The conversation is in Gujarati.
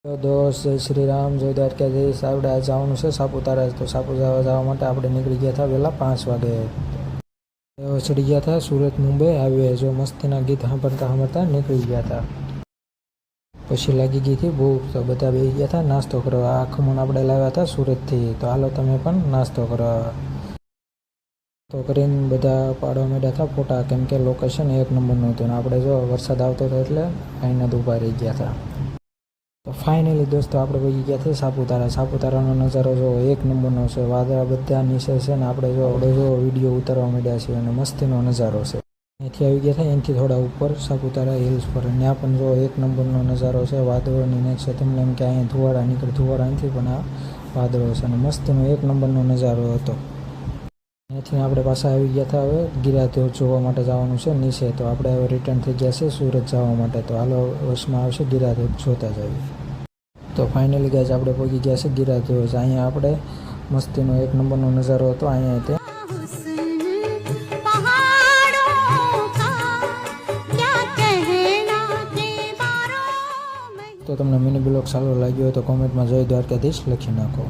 તો દોસ્ત જય શ્રી રામ, જય દ્વારકાધીશ. આપણે આ જવાનું છે સાપુતારા. તો સાપુતારા જવા માટે આપણે નીકળી ગયા હતા વહેલા 5 વાગે. ચડી ગયા હતા સુરત મુંબઈ હાઈવે. જો મસ્તીના ગીત સાંભળતા નીકળી ગયા હતા. પછી લાગી ગઈ હતી ભૂખ, તો બધા બેસી ગયા હતા નાસ્તો કરવા. આ ખમણ આપણે લાવ્યા હતા સુરતથી, તો હાલો તમે પણ નાસ્તો કરો. તો કરીને બધા પાડવા માંડ્યા હતા ફોટા, કેમ કે લોકેશન એક નંબરનું હતું. ને આપણે જો વરસાદ આવતો હતો એટલે અહીંના જ ઊભા રહી ગયા હતા. તો ફાઇનલી દોસ્તો આપણે પહોંચી ગયા છે સાપુતારા. સાપુતારાનો નજારો જો એક નંબરનો છે. વાદળા બધા નીચે છે ને આપણે જો વિડીયો ઉતારવા માંડ્યા છીએ અને મસ્તીનો નજારો છે. અહીંથી આવી ગયા હતા એનાથી થોડા ઉપર સાપુતારા હિલ્સ પર. ત્યાં પણ જો એક નંબરનો નજારો છે. વાદળોની નેચ છે. તમને એમ કે અહીંયા ધુવાડા નીકળે, ધુવાડા અહીંથી પણ આ વાદળો છે અને મસ્તીનો એક નંબરનો નજારો હતો. અહીંથી આપણે પાછા આવી ગયા હતા. હવે ગિરાધોધ જોવા માટે જવાનું છે નીચે. તો આપણે હવે રિટર્ન થઈ ગયા છે સુરત જવા માટે. તો હાલો બસમાં આવશે ગિરાધોધ જોતા જઈએ. તો ફાઇનલી ગાઈસ આપણે પહોંચી ગયા છે ગિરાધોધ. અહીંયા આપણે મસ્તીનો એક નંબરનો નજારો હતો. અહીંયા તે તો તમને મિની બ્લોગ સારો લાગ્યો હોય તો કોમેન્ટમાં જય દ્વારકાધીશ લખી નાખો.